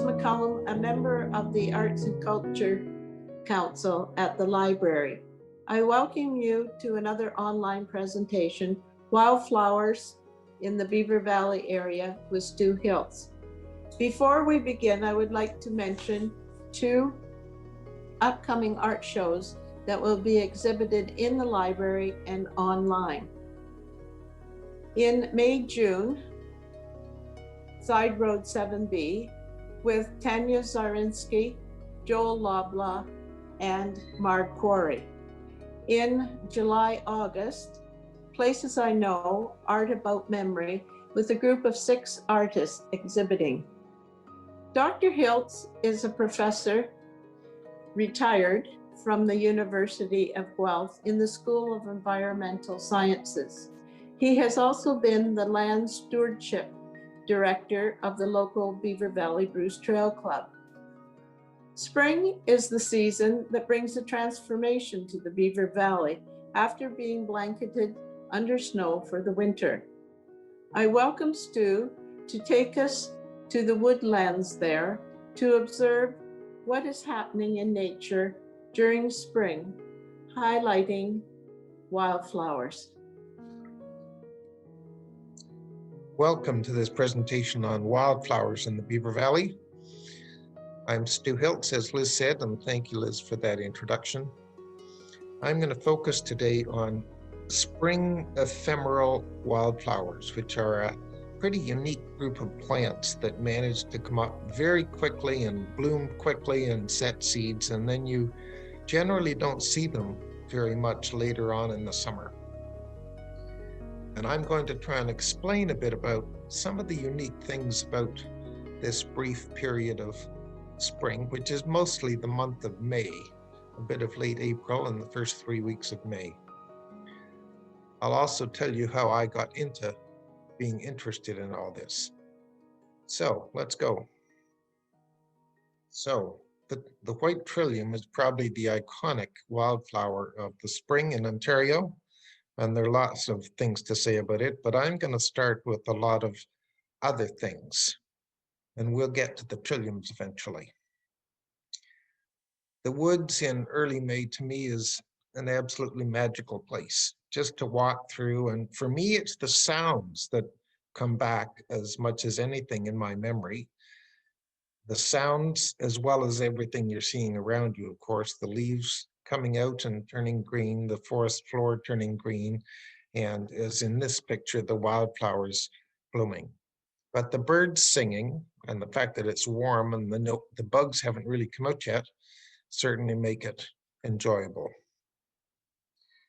McCullum, a member of the Arts and Culture Council at the library. I welcome you to another online presentation, Wildflowers in the Beaver Valley Area with Stu Hilts. Before we begin, I would like to mention two upcoming art shows that will be exhibited in the library and online. In May-June, Side Road 7B with Tanya Zarinsky, Joel Loblaw, and Marg Quarry. In July-August, Places I Know, Art About Memory, with a group of 6 artists exhibiting. Dr. Hilts is a professor, retired from the University of Guelph in the School of Environmental Sciences. He has also been the Land Stewardship Director of the local Beaver Valley Bruce Trail Club. Spring is the season that brings a transformation to the Beaver Valley after being blanketed under snow for the winter. I welcome Stu to take us to the woodlands there to observe what is happening in nature during spring, highlighting wildflowers. Welcome to this presentation on wildflowers in the Beaver Valley. I'm Stu Hilts, as Liz said, and thank you, Liz, for that introduction. I'm going to focus today on spring ephemeral wildflowers, which are a pretty unique group of plants that manage to come up very quickly and bloom quickly and set seeds, and then you generally don't see them very much later on in the summer. And I'm going to try and explain a bit about some of the unique things about this brief period of spring, which is mostly the month of May, a bit of late April and the first 3 weeks of May. I'll also tell you how I got into being interested in all this. So let's go. So the white trillium is probably the iconic wildflower of the spring in Ontario. And there are lots of things to say about it, but I'm going to start with a lot of other things, and we'll get to the trilliums eventually. The woods in early May to me is an absolutely magical place just to walk through, and for me it's the sounds that come back as much as anything in my memory. The sounds as well as everything you're seeing around you, of course, the leaves coming out and turning green, the forest floor turning green, and as in this picture, the wildflowers blooming. But the birds singing and the fact that it's warm and the bugs haven't really come out yet certainly make it enjoyable.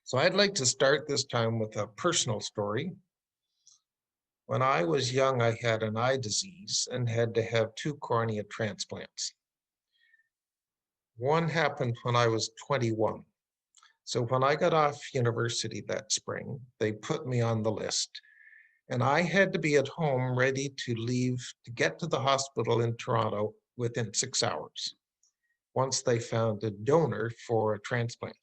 So I'd like to start this time with a personal story. When I was young, I had an eye disease and had to have 2 cornea transplants. One happened when I was 21. So when I got off university that spring, they put me on the list, and I had to be at home ready to leave to get to the hospital in Toronto within 6 hours, once they found a donor for a transplant.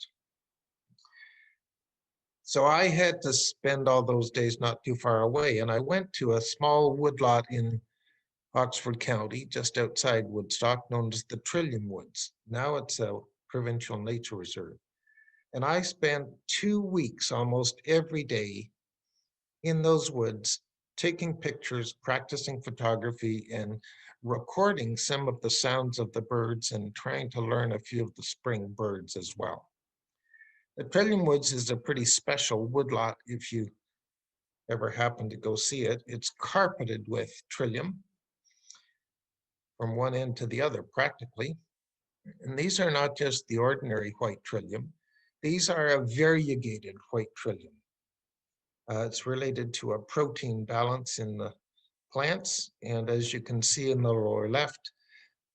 So I had to spend all those days not too far away, and I went to a small woodlot in Oxford County, just outside Woodstock, known as the Trillium Woods. Now it's a provincial nature reserve. And I spent 2 weeks almost every day in those woods, taking pictures, practicing photography, and recording some of the sounds of the birds and trying to learn a few of the spring birds as well. The Trillium Woods is a pretty special woodlot if you ever happen to go see it. It's carpeted with trillium from one end to the other practically. And these are not just the ordinary white trillium. These are a variegated white trillium. It's related to a protein balance in the plants. And as you can see in the lower left,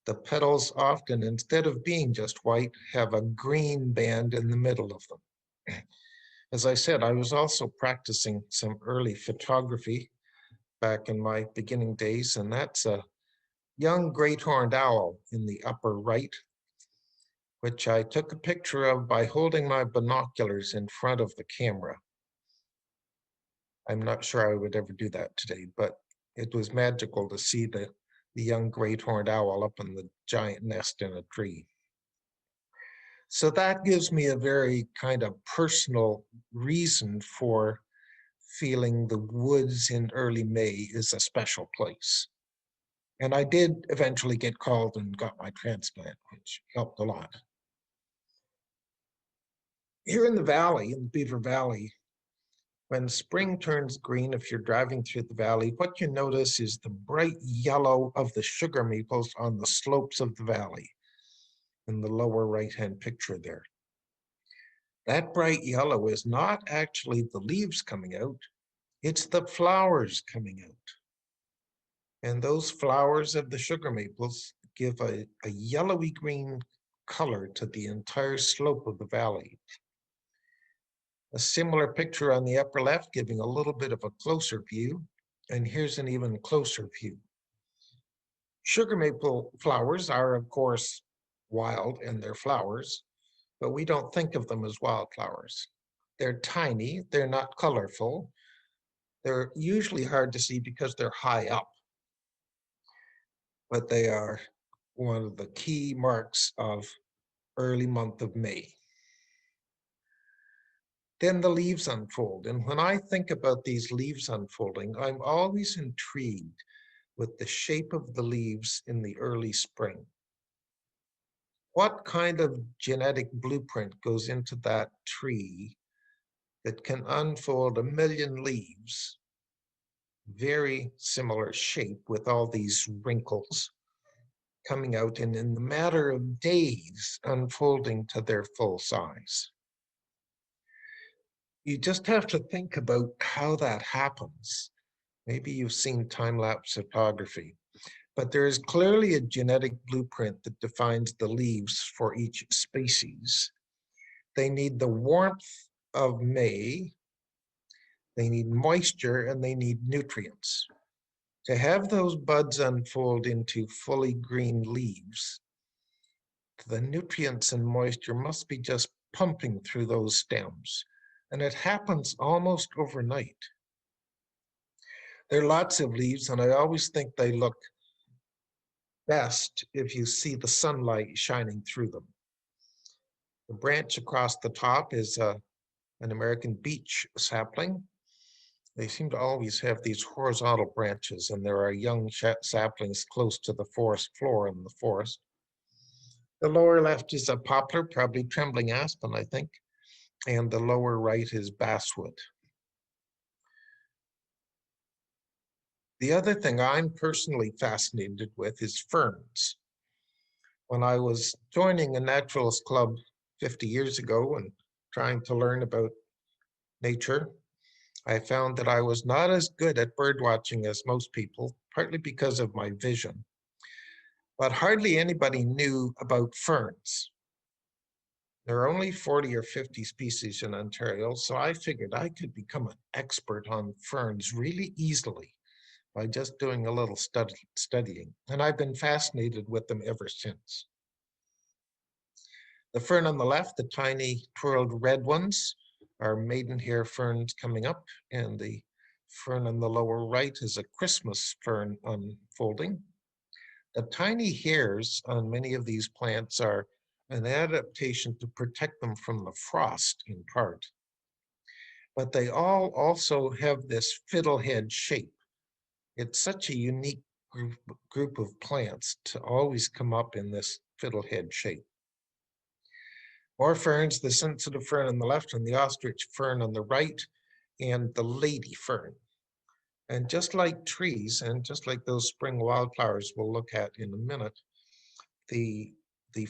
the petals often, instead of being just white, have a green band in the middle of them. As I said, I was also practicing some early photography back in my beginning days, and that's a young great horned owl in the upper right, which I took a picture of by holding my binoculars in front of the camera. I'm not sure I would ever do that today, but it was magical to see the the young great horned owl up in the giant nest in a tree. So that gives me a very kind of personal reason for feeling the woods in early May is a special place. And I did eventually get called and got my transplant, which helped a lot. Here in the valley, in the Beaver Valley, when spring turns green, if you're driving through the valley, what you notice is the bright yellow of the sugar maples on the slopes of the valley in the lower right-hand picture there. That bright yellow is not actually the leaves coming out, it's the flowers coming out. And those flowers of the sugar maples give a yellowy green color to the entire slope of the valley. A similar picture on the upper left, giving a little bit of a closer view. And here's an even closer view. Sugar maple flowers are, of course, wild in their flowers, but we don't think of them as wildflowers. They're tiny, they're not colorful. They're usually hard to see because they're high up, but they are one of the key marks of early month of May. Then the leaves unfold. And when I think about these leaves unfolding, I'm always intrigued with the shape of the leaves in the early spring. What kind of genetic blueprint goes into that tree that can unfold a million leaves, very similar shape with all these wrinkles coming out and in the matter of days unfolding to their full size? You just have to think about how that happens. Maybe you've seen time-lapse photography, but there is clearly a genetic blueprint that defines the leaves for each species. They need the warmth of May, they need moisture, and they need nutrients. To have those buds unfold into fully green leaves, the nutrients and moisture must be just pumping through those stems. And it happens almost overnight. There are lots of leaves, and I always think they look best if you see the sunlight shining through them. The branch across the top is an American beech sapling. They seem to always have these horizontal branches, and there are young saplings close to the forest floor in the forest. The lower left is a poplar, probably trembling aspen, I think, and the lower right is basswood. The other thing I'm personally fascinated with is ferns. When I was joining a naturalist club 50 years ago and trying to learn about nature, I found that I was not as good at bird watching as most people, partly because of my vision. But hardly anybody knew about ferns. There are only 40 or 50 species in Ontario, so I figured I could become an expert on ferns really easily by just doing a little studying. And I've been fascinated with them ever since. The fern on the left, the tiny twirled red ones, are maidenhair ferns coming up, and the fern on the lower right is a Christmas fern unfolding. The tiny hairs on many of these plants are an adaptation to protect them from the frost in part. But they all also have this fiddlehead shape. It's such a unique group of plants to always come up in this fiddlehead shape. More ferns, the sensitive fern on the left and the ostrich fern on the right, and the lady fern. And just like trees, and just like those spring wildflowers we'll look at in a minute, the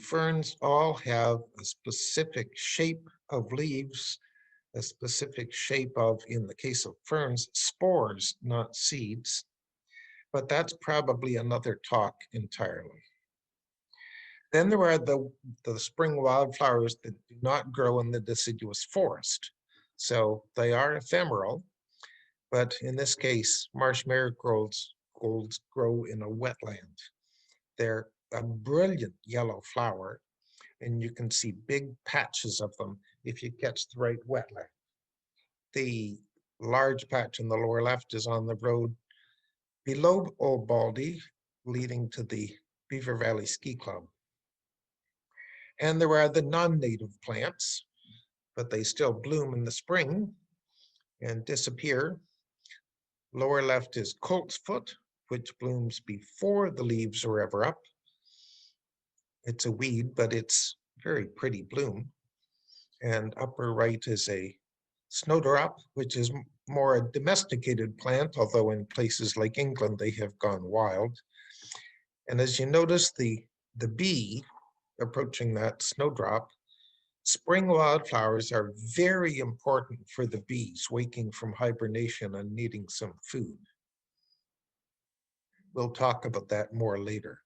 ferns all have a specific shape of leaves, a specific shape of, in the case of ferns, spores, not seeds. But that's probably another talk entirely. Then there are the spring wildflowers that do not grow in the deciduous forest. So they are ephemeral, but in this case, marsh marigolds grow in a wetland. They're a brilliant yellow flower, and you can see big patches of them if you catch the right wetland. The large patch in the lower left is on the road below Old Baldy, leading to the Beaver Valley Ski Club. And there are the non-native plants, but they still bloom in the spring and disappear. Lower left is colt's foot, which blooms before the leaves are ever up. It's a weed, but it's very pretty bloom. And upper right is a snowdrop, which is more a domesticated plant, although in places like England, they have gone wild. And as you notice the bee approaching that snowdrop, spring wildflowers are very important for the bees waking from hibernation and needing some food. We'll talk about that more later.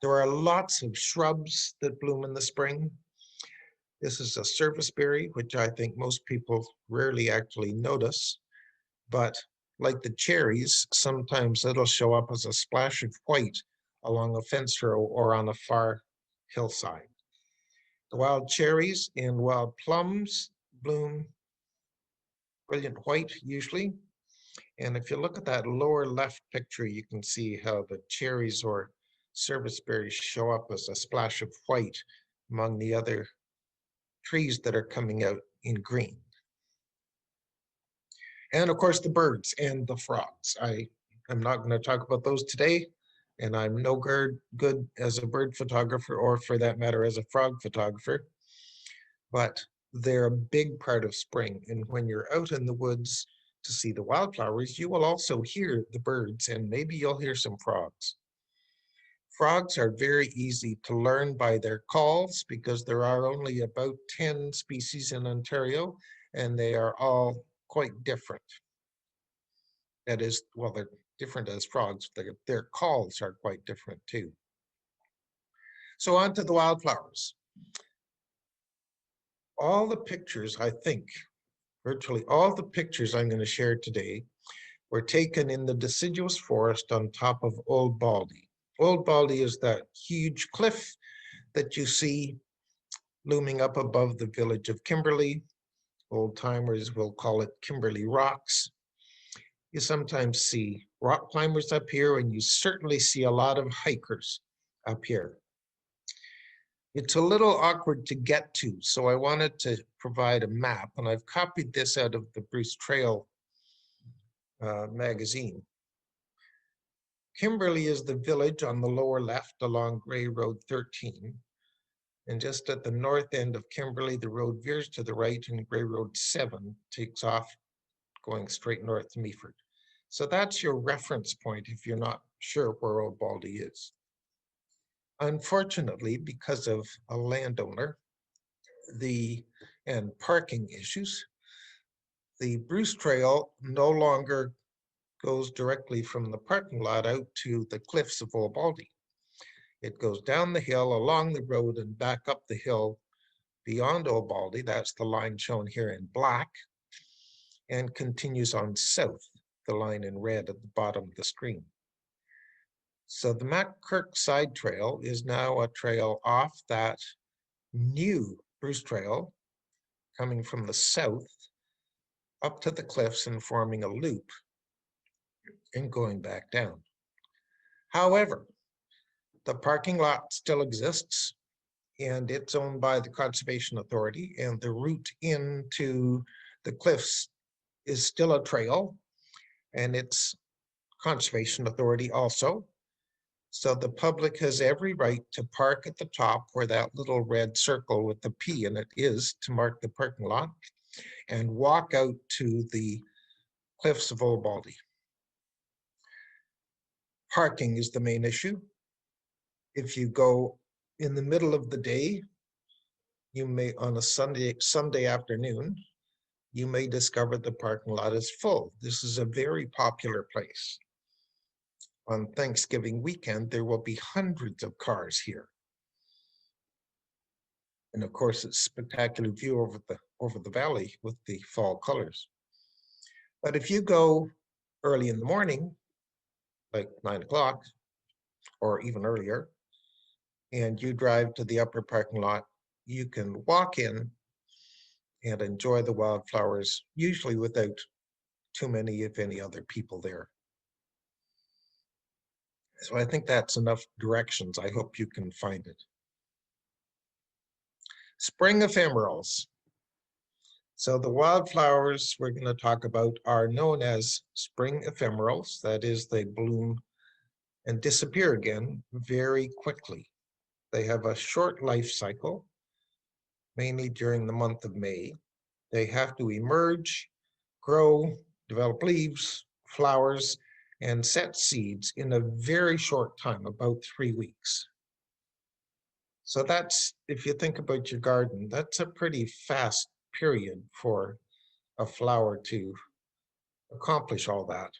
There are lots of shrubs that bloom in the spring. This is a serviceberry, which I think most people rarely actually notice, but like the cherries, sometimes it'll show up as a splash of white along a fence row or on a far hillside. The wild cherries and wild plums bloom brilliant white usually. And if you look at that lower left picture, you can see how the cherries or serviceberries show up as a splash of white among the other trees that are coming out in green. And of course, the birds and the frogs. I'm not going to talk about those today, and I'm no good as a bird photographer, or for that matter, as a frog photographer, but they're a big part of spring. And when you're out in the woods to see the wildflowers, you will also hear the birds, and maybe you'll hear some frogs. Frogs are very easy to learn by their calls because there are only about 10 species in Ontario, and they are all quite different. That is, well, they're different as frogs. Their calls are quite different too. So on to the wildflowers. All the pictures, I think, virtually all the pictures I'm going to share today were taken in the deciduous forest on top of Old Baldy. Old Baldy is that huge cliff that you see looming up above the village of Kimberley. Old timers will call it Kimberley Rocks. You sometimes see rock climbers up here, and you certainly see a lot of hikers up here. It's a little awkward to get to, so I wanted to provide a map, and I've copied this out of the Bruce Trail magazine. Kimberley is the village on the lower left along Grey Road 13. And just at the north end of Kimberley, the road veers to the right, and Grey Road 7 takes off going straight north to Meaford. So that's your reference point if you're not sure where Old Baldy is. Unfortunately, because of a landowner and parking issues, the Bruce Trail no longer goes directly from the parking lot out to the cliffs of Old Baldy. It goes down the hill, along the road, and back up the hill beyond Old Baldy. That's the line shown here in black, and continues on south, the line in red at the bottom of the screen. So the MacKirk Side Trail is now a trail off that new Bruce Trail, coming from the south up to the cliffs and forming a loop and going back down. However, the parking lot still exists, and it's owned by the Conservation Authority, and the route into the cliffs is still a trail, and it's Conservation Authority also. So the public has every right to park at the top where that little red circle with the P in it is to mark the parking lot, and walk out to the cliffs of Old Baldy. Parking is the main issue. If you go in the middle of the day, you may, on a Sunday afternoon, you may discover the parking lot is full. This is a very popular place. On Thanksgiving weekend, there will be hundreds of cars here. And of course, it's a spectacular view over the valley with the fall colors. But if you go early in the morning, like 9 o'clock, or even earlier, and you drive to the upper parking lot, you can walk in and enjoy the wildflowers, usually without too many, if any, other people there. So I think that's enough directions. I hope you can find it. Spring ephemerals. So the wildflowers we're going to talk about are known as spring ephemerals. That is, they bloom and disappear again very quickly. They have a short life cycle, mainly during the month of May. They have to emerge, grow, develop leaves, flowers, and set seeds in a very short time, about 3 weeks. So that's, if you think about your garden, that's a pretty fast period for a flower to accomplish all that,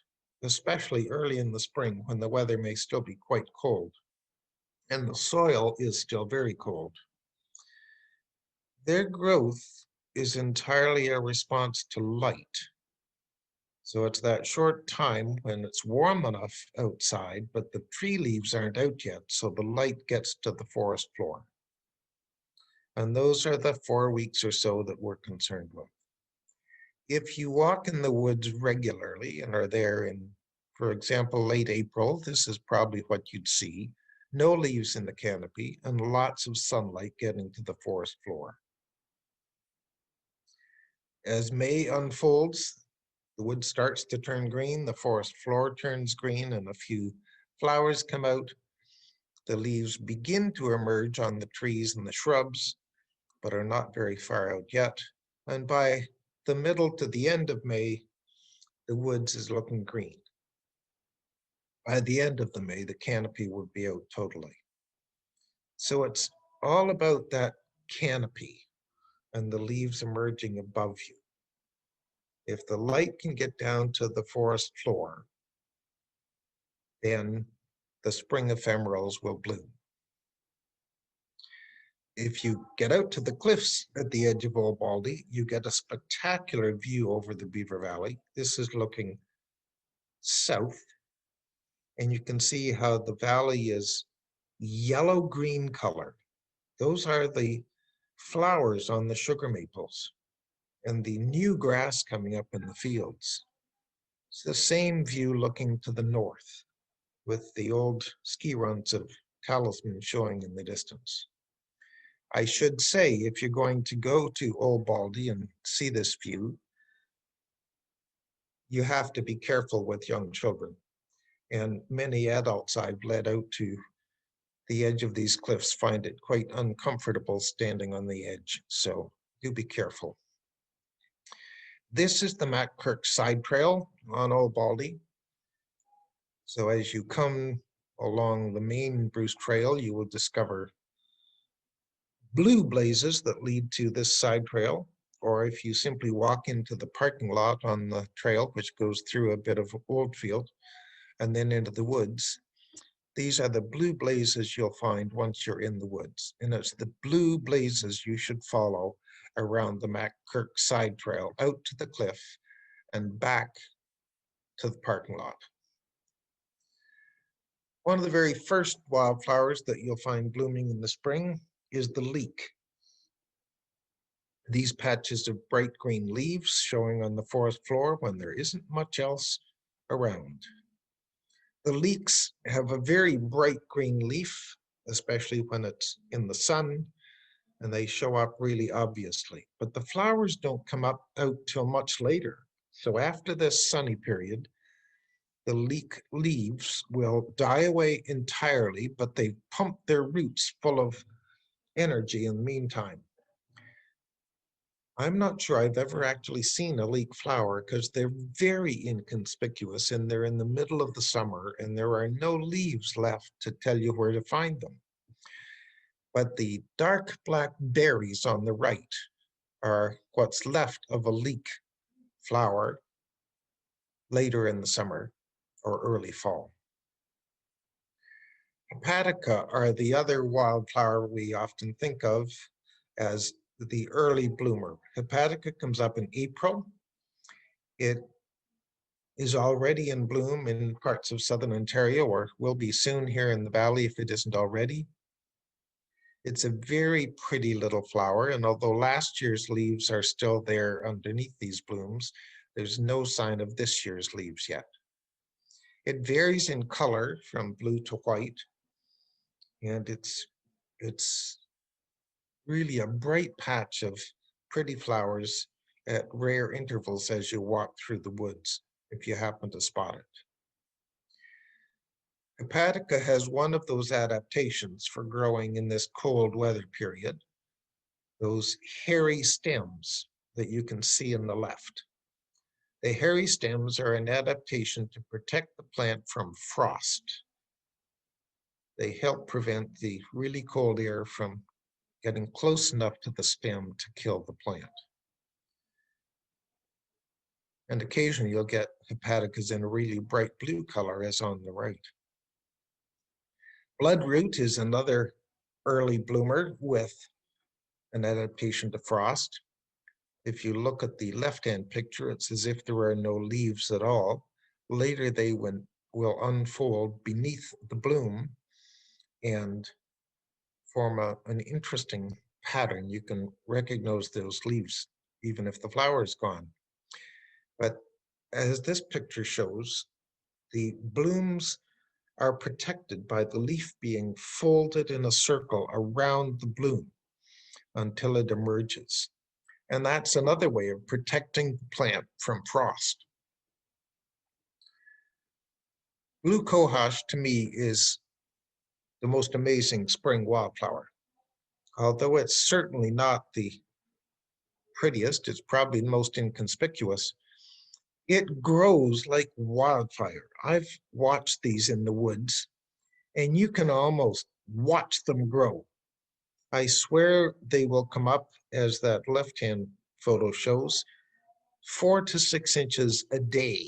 especially early in the spring when the weather may still be quite cold and the soil is still very cold. Their growth is entirely a response to light. So it's that short time when it's warm enough outside, but the tree leaves aren't out yet, so the light gets to the forest floor. And those are the 4 weeks or so that we're concerned with. If you walk in the woods regularly and are there in, for example, late April, this is probably what you'd see. No leaves in the canopy and lots of sunlight getting to the forest floor. As May unfolds, the wood starts to turn green, the forest floor turns green, and a few flowers come out. The leaves begin to emerge on the trees and the shrubs, but are not very far out yet. And by the middle to the end of May, the woods is looking green. By the end of the May, the canopy would be out totally. So it's all about that canopy and the leaves emerging above you. If the light can get down to the forest floor, then the spring ephemerals will bloom. If you get out to the cliffs at the edge of Old Baldy, you get a spectacular view over the Beaver Valley. This is looking south, and you can see how the valley is yellow-green color. Those are the flowers on the sugar maples and the new grass coming up in the fields. It's the same view looking to the north with the old ski runs of Talisman showing in the distance. I should say, if you're going to go to Old Baldy and see this view, you have to be careful with young children. And many adults I've led out to the edge of these cliffs find it quite uncomfortable standing on the edge. So do be careful. This is the MacKirk side trail on Old Baldy. So as you come along the main Bruce Trail, you will discover blue blazes that lead to this side trail. Or if you simply walk into the parking lot on the trail, which goes through a bit of old field and then into the woods, these are the blue blazes you'll find once you're in the woods. And it's the blue blazes you should follow around the MacKirk side trail out to the cliff and back to the parking lot. One of the very first wildflowers that you'll find blooming in the spring is the leek. These patches of bright green leaves showing on the forest floor when there isn't much else around. The leeks have a very bright green leaf, especially when it's in the sun, and they show up really obviously. But the flowers don't come up out till much later. So after this sunny period, the leek leaves will die away entirely, but they pump their roots full of energy in the meantime. I'm not sure I've ever actually seen a leek flower because they're very inconspicuous and they're in the middle of the summer and there are no leaves left to tell you where to find them. But the dark black berries on the right are what's left of a leek flower later in the summer or early fall. Hepatica are the other wildflower we often think of as the early bloomer. Hepatica comes up in April. It is already in bloom in parts of southern Ontario, or will be soon here in the valley if it isn't already. It's a very pretty little flower, and although last year's leaves are still there underneath these blooms, there's no sign of this year's leaves yet. It varies in color from blue to white, and it's really a bright patch of pretty flowers at rare intervals as you walk through the woods, if you happen to spot it. Hepatica has one of those adaptations for growing in this cold weather period, those hairy stems that you can see in the left. The hairy stems are an adaptation to protect the plant from frost. They help prevent the really cold air from getting close enough to the stem to kill the plant. And occasionally you'll get hepaticas in a really bright blue color as on the right. Bloodroot is another early bloomer with an adaptation to frost. If you look at the left-hand picture, it's as if there are no leaves at all. Later they will unfold beneath the bloom and form an interesting pattern. You can recognize those leaves even if the flower is gone. But as this picture shows, the blooms are protected by the leaf being folded in a circle around the bloom until it emerges. And that's another way of protecting the plant from frost. Blue cohosh to me is the most amazing spring wildflower. Although it's certainly not the prettiest, it's probably the most inconspicuous. It grows like wildfire. I've watched these in the woods, and you can almost watch them grow. I swear they will come up, as that left-hand photo shows, 4 to 6 inches a day.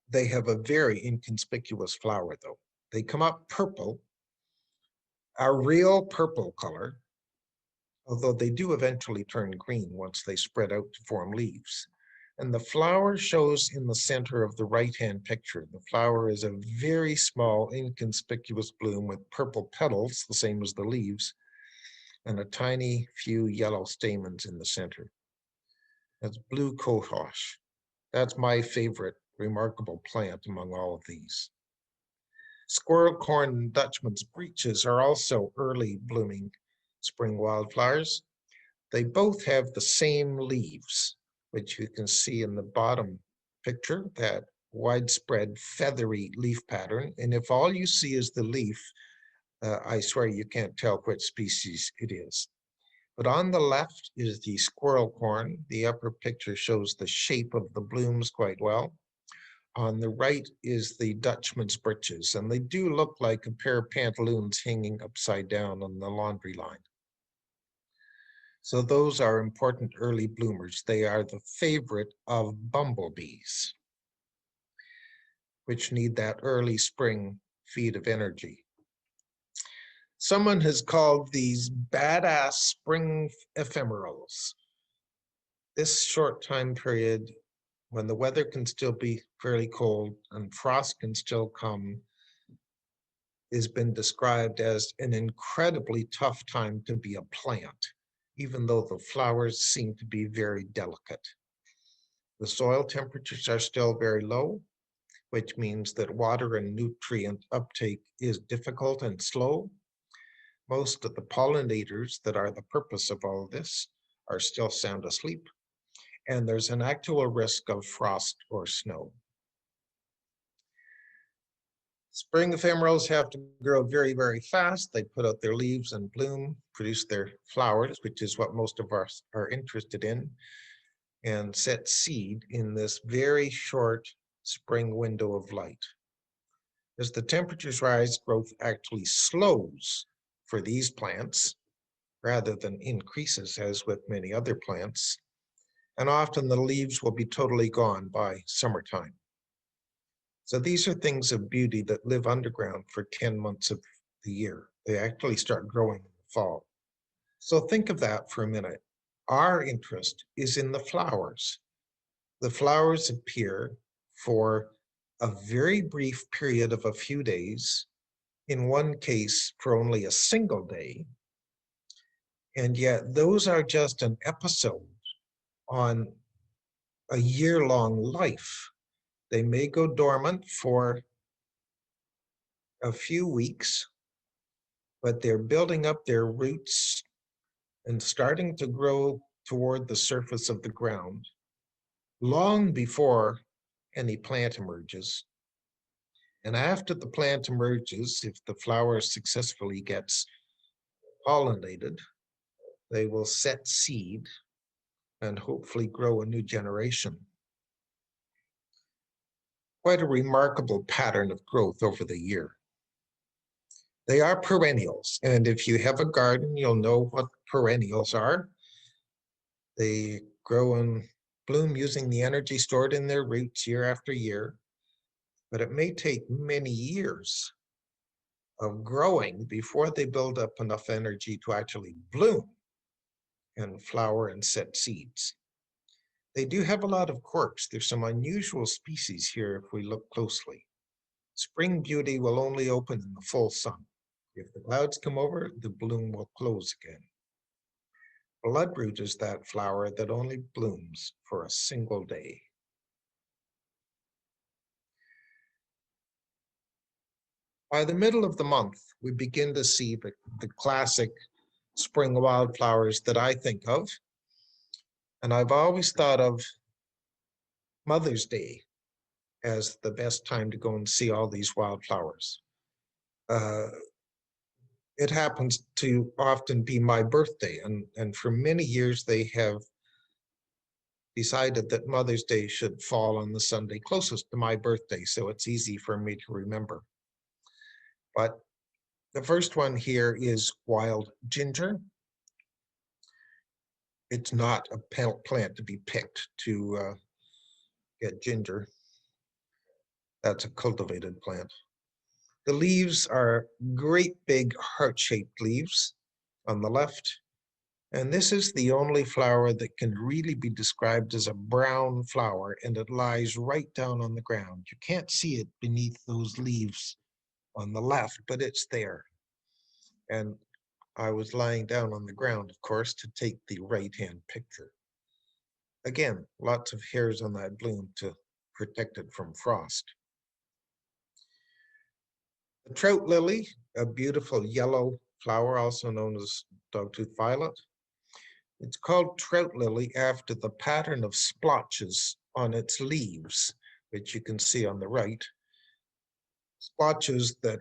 They have a very inconspicuous flower, though. They come up purple, a real purple color, although they do eventually turn green once they spread out to form leaves. And the flower shows in the center of the right-hand picture. The flower is a very small, inconspicuous bloom with purple petals, the same as the leaves, and a tiny few yellow stamens in the center. That's blue cohosh. That's my favorite remarkable plant among all of these. Squirrel corn and Dutchman's breeches are also early blooming spring wildflowers. They both have the same leaves, which you can see in the bottom picture, that widespread feathery leaf pattern. And if all you see is the leaf, I swear you can't tell which species it is. But on the left is the squirrel corn. The upper picture shows the shape of the blooms quite well. On the right is the Dutchman's breeches, and they do look like a pair of pantaloons hanging upside down on the laundry line. So those are important early bloomers. They are the favorite of bumblebees, which need that early spring feed of energy. Someone has called these badass spring ephemerals. This short time period when the weather can still be fairly cold and frost can still come has been described as an incredibly tough time to be a plant, even though the flowers seem to be very delicate. The soil temperatures are still very low, which means that water and nutrient uptake is difficult and slow. Most of the pollinators that are the purpose of all of this are still sound asleep, and there's an actual risk of frost or snow. Spring ephemerals have to grow very, very fast. They put out their leaves and bloom, produce their flowers, which is what most of us are interested in, and set seed in this very short spring window of light. As the temperatures rise, growth actually slows for these plants rather than increases as with many other plants. And often the leaves will be totally gone by summertime. So these are things of beauty that live underground for 10 months of the year. They actually start growing in the fall. So think of that for a minute. Our interest is in the flowers. The flowers appear for a very brief period of a few days, in one case for only a single day. And yet those are just an episode on a year-long life. They may go dormant for a few weeks, but they're building up their roots and starting to grow toward the surface of the ground long before any plant emerges. And after the plant emerges, if the flower successfully gets pollinated, they will set seed and hopefully grow a new generation. Quite a remarkable pattern of growth over the year. They are perennials, and if you have a garden, you'll know what perennials are. They grow and bloom using the energy stored in their roots year after year, but it may take many years of growing before they build up enough energy to actually bloom and flower and set seeds. They do have a lot of quirks. There's some unusual species here if we look closely. Spring beauty will only open in the full sun. If the clouds come over, the bloom will close again. Bloodroot is that flower that only blooms for a single day. By the middle of the month, we begin to see the classic spring wildflowers that I think of. And I've always thought of Mother's Day as the best time to go and see all these wildflowers. It happens to often be my birthday, and for many years they have decided that Mother's Day should fall on the Sunday closest to my birthday, so it's easy for me to remember. But the first one here is wild ginger. It's not a plant to be picked to get ginger. That's a cultivated plant. The leaves are great big heart-shaped leaves on the left. And this is the only flower that can really be described as a brown flower, and it lies right down on the ground. You can't see it beneath those leaves on the left, but it's there. And I was lying down on the ground, of course, to take the right-hand picture. Again, lots of hairs on that bloom to protect it from frost. The trout lily, a beautiful yellow flower, also known as dogtooth violet. It's called trout lily after the pattern of splotches on its leaves, which you can see on the right. Splotches that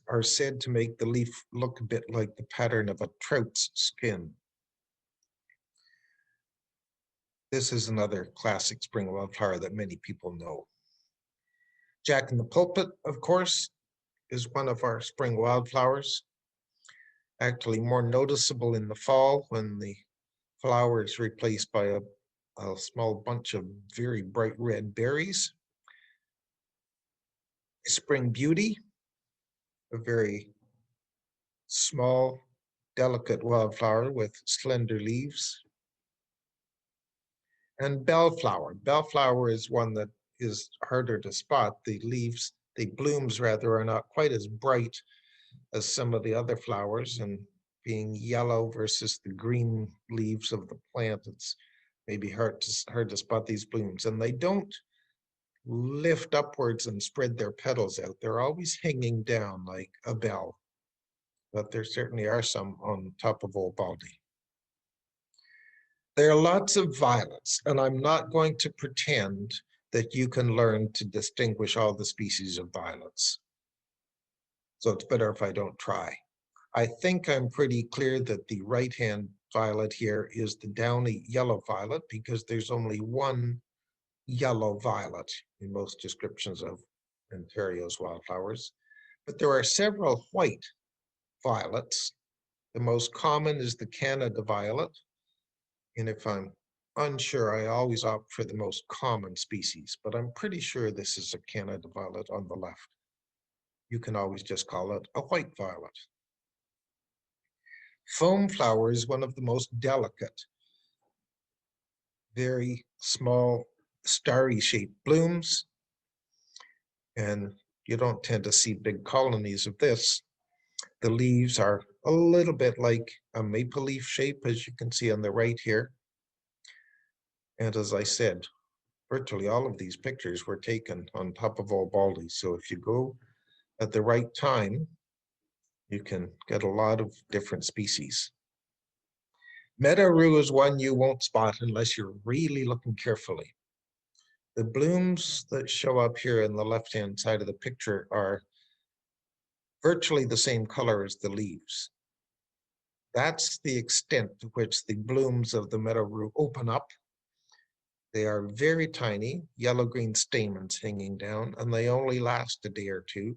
are said to make the leaf look a bit like the pattern of a trout's skin. This is another classic spring wildflower that many people know. Jack in the pulpit, of course, is one of our spring wildflowers. Actually more noticeable in the fall when the flower is replaced by a small bunch of very bright red berries. Spring beauty, a very small, delicate wildflower with slender leaves. And bellflower. Bellflower is one that is harder to spot. The leaves, the blooms rather, are not quite as bright as some of the other flowers, and being yellow versus the green leaves of the plant, it's maybe hard to spot these blooms. And they don't lift upwards and spread their petals out. They're always hanging down like a bell, but there certainly are some on top of old Baldy. There are lots of violets, and I'm not going to pretend that you can learn to distinguish all the species of violets. So it's better if I don't try. I think I'm pretty clear that the right-hand violet here is the downy yellow violet, because there's only one yellow violet in most descriptions of Ontario's wildflowers. But there are several white violets. The most common is the Canada violet. And if I'm unsure, I always opt for the most common species, but I'm pretty sure this is a Canada violet on the left. You can always just call it a white violet. Foam flower is one of the most delicate, very small, starry shaped blooms. And you don't tend to see big colonies of this. The leaves are a little bit like a maple leaf shape, as you can see on the right here. And as I said, virtually all of these pictures were taken on top of Old Baldy. So if you go at the right time, you can get a lot of different species. Meadow rue is one you won't spot unless you're really looking carefully. The blooms that show up here in the left-hand side of the picture are virtually the same color as the leaves. That's the extent to which the blooms of the meadow rue open up. They are very tiny, yellow-green stamens hanging down, and they only last a day or two.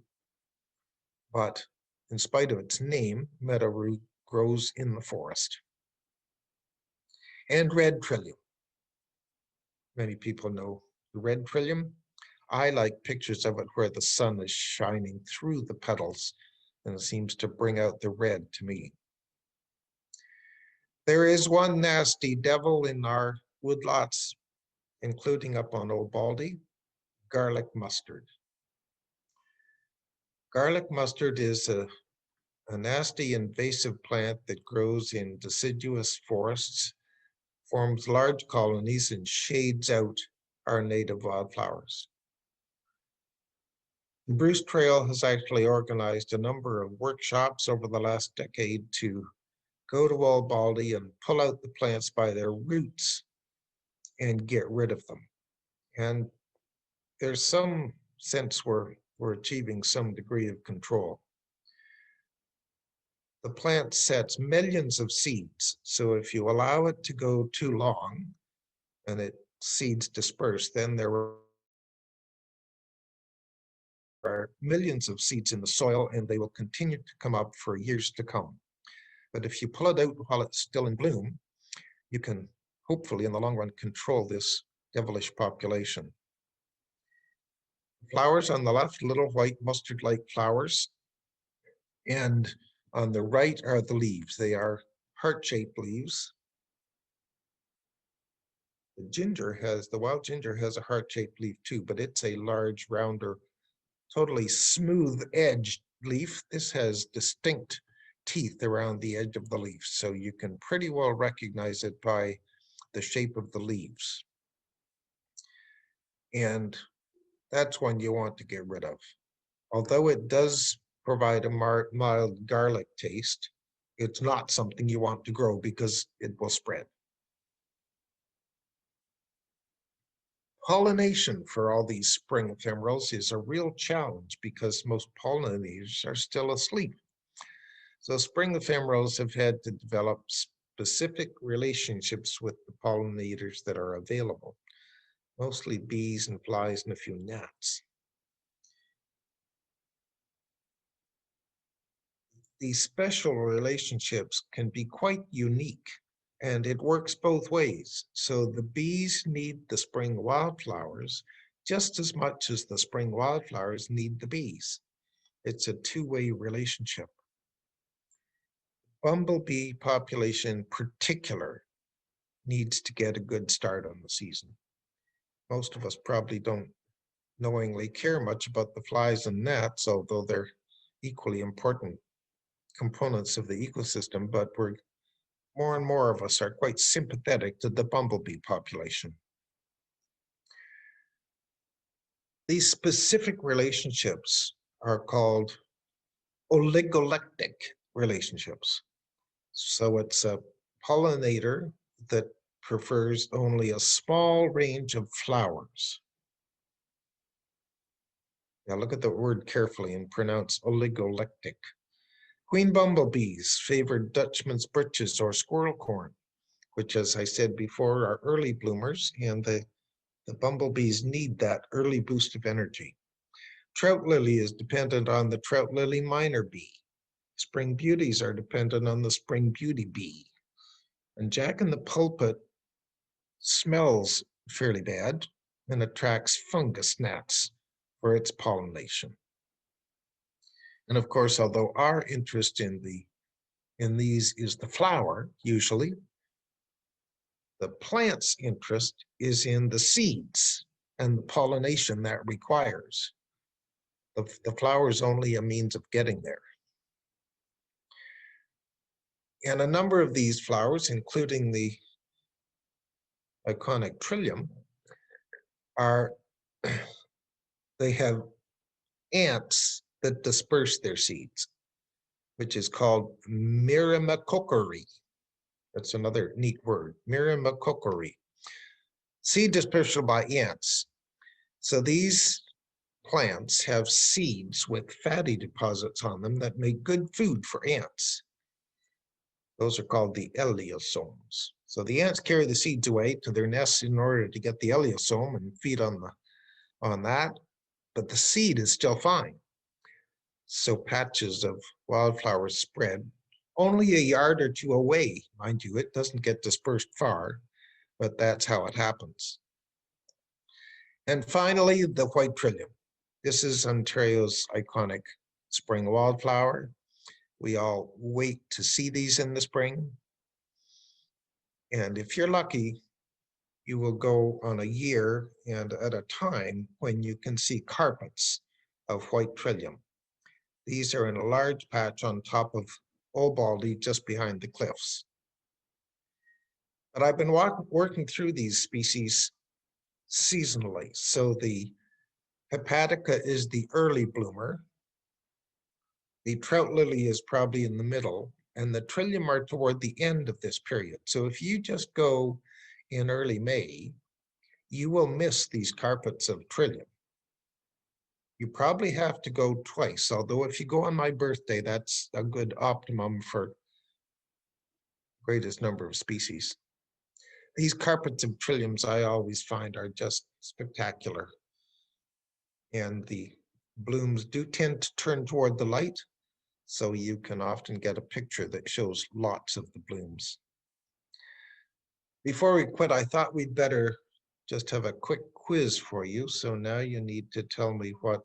But in spite of its name, meadow rue grows in the forest. And red trillium. Many people know the red trillium. I like pictures of it where the sun is shining through the petals, and it seems to bring out the red to me. There is one nasty devil in our woodlots, including up on Old Baldy, garlic mustard. Garlic mustard is a nasty invasive plant that grows in deciduous forests, forms large colonies, and shades out our native wildflowers. The Bruce Trail has actually organized a number of workshops over the last decade to go to Old Baldy and pull out the plants by their roots and get rid of them. And there's some sense we're achieving some degree of control. The plant sets millions of seeds. So if you allow it to go too long and seeds disperse, then there are millions of seeds in the soil and they will continue to come up for years to come. But if you pull it out while it's still in bloom, you can hopefully in the long run control this devilish population. Flowers on the left, little white mustard-like flowers, and on the right are the leaves. They are heart-shaped leaves. The wild ginger has a heart-shaped leaf too, but it's a large, rounder, totally smooth-edged leaf. This has distinct teeth around the edge of the leaf, so you can pretty well recognize it by the shape of the leaves. And that's one you want to get rid of. Although it does provide a mild garlic taste, it's not something you want to grow because it will spread. Pollination for all these spring ephemerals is a real challenge because most pollinators are still asleep. So spring ephemerals have had to develop specific relationships with the pollinators that are available, mostly bees and flies and a few gnats. These special relationships can be quite unique, and it works both ways. So the bees need the spring wildflowers just as much as the spring wildflowers need the bees. It's a two-way relationship. Bumblebee population in particular needs to get a good start on the season. Most of us probably don't knowingly care much about the flies and gnats, although they're equally important components of the ecosystem, but more and more of us are quite sympathetic to the bumblebee population. These specific relationships are called oligolectic relationships. So it's a pollinator that prefers only a small range of flowers. Now look at the word carefully and pronounce oligolectic. Queen bumblebees favored Dutchman's breeches or squirrel corn, which, as I said before, are early bloomers, and the bumblebees need that early boost of energy. Trout lily is dependent on the trout lily minor bee. Spring beauties are dependent on the spring beauty bee. And Jack in the Pulpit smells fairly bad and attracts fungus gnats for its pollination. And of course, although our interest in these is the flower, usually, the plant's interest is in the seeds and the pollination that requires. The flower is only a means of getting there. And a number of these flowers, including the iconic trillium, are, they have ants that disperse their seeds, which is called myrmecochory. That's another neat word, myrmecochory. Seed dispersal by ants. So these plants have seeds with fatty deposits on them that make good food for ants. Those are called the eliosomes. So the ants carry the seeds away to their nests in order to get the eliosome and feed on that, but the seed is still fine. So patches of wildflowers spread only a yard or two away, mind you. It doesn't get dispersed far, but that's how it happens. And finally, the white trillium. This is Ontario's iconic spring wildflower. We all wait to see these in the spring. And if you're lucky, you will go on a year and at a time when you can see carpets of white trillium. These are in a large patch on top of Old Baldy, just behind the cliffs. But I've been working through these species seasonally. So the hepatica is the early bloomer. The trout lily is probably in the middle, and the trillium are toward the end of this period. So if you just go in early May, you will miss these carpets of trillium. You probably have to go twice, although if you go on my birthday, that's a good optimum for greatest number of species. These carpets of trilliums I always find are just spectacular. And the blooms do tend to turn toward the light, so you can often get a picture that shows lots of the blooms. Before we quit, I thought we'd better just have a quick quiz for you. So now you need to tell me what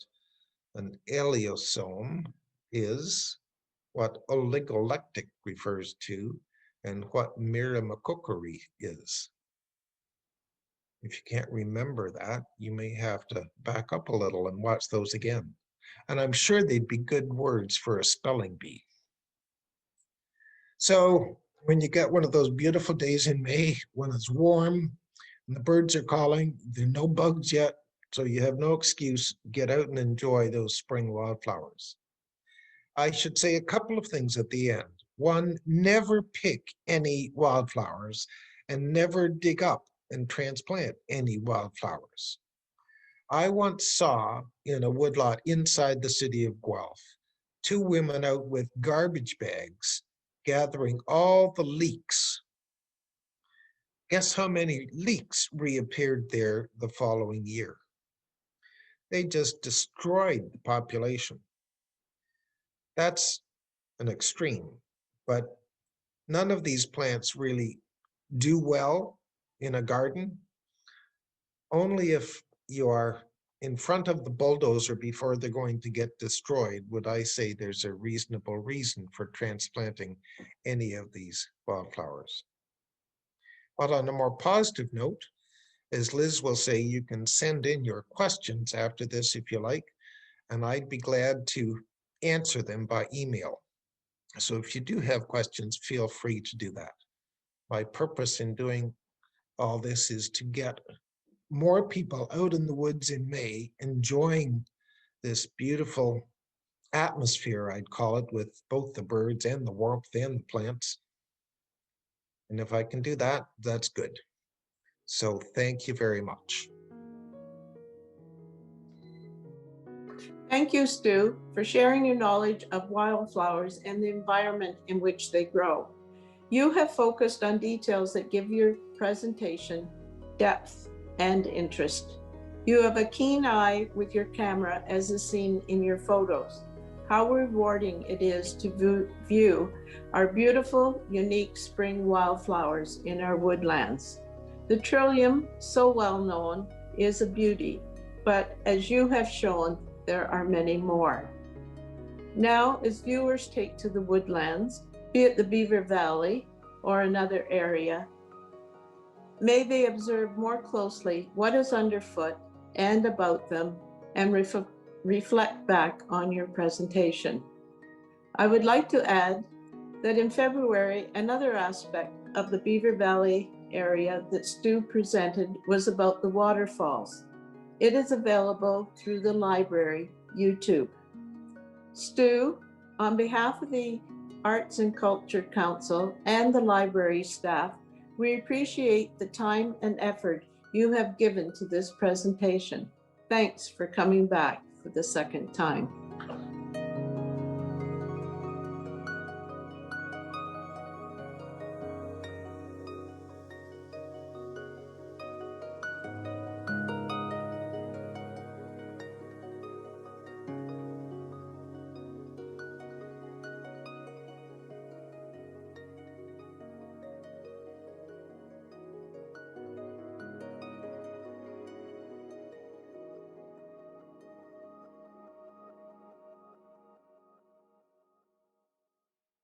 an eliosome is, what oligolectic refers to, and what myrmecochory is. If you can't remember that, you may have to back up a little and watch those again. And I'm sure they'd be good words for a spelling bee. So when you get one of those beautiful days in May, when it's warm and the birds are calling, there are no bugs yet, so you have no excuse. Get out and enjoy those spring wildflowers. I should say a couple of things at the end. One, never pick any wildflowers and never dig up and transplant any wildflowers. I once saw in a woodlot inside the city of Guelph, two women out with garbage bags gathering all the leeks. Guess how many leeks reappeared there the following year? They just destroyed the population. That's an extreme, but none of these plants really do well in a garden. Only if you are in front of the bulldozer before they're going to get destroyed would I say there's a reasonable reason for transplanting any of these wildflowers. But on a more positive note, as Liz will say, you can send in your questions after this if you like, and I'd be glad to answer them by email. So if you do have questions, feel free to do that. My purpose in doing all this is to get more people out in the woods in May enjoying this beautiful atmosphere, I'd call it, with both the birds and the warmth and the plants. And if I can do that, that's good. So thank you very much. Thank you, Stu, for sharing your knowledge of wildflowers and the environment in which they grow. You have focused on details that give your presentation depth and interest. You have a keen eye with your camera, as is seen in your photos. How rewarding it is to view our beautiful, unique spring wildflowers in our woodlands. The trillium, so well known, is a beauty, but as you have shown, there are many more. Now, as viewers take to the woodlands, be it the Beaver Valley or another area, may they observe more closely what is underfoot and about them and reflect back on your presentation. I would like to add that in February, another aspect of the Beaver Valley area that Stu presented was about the waterfalls. It is available through the library YouTube. Stu, on behalf of the Arts and Culture Council and the library staff, we appreciate the time and effort you have given to this presentation. Thanks for coming back for the second time.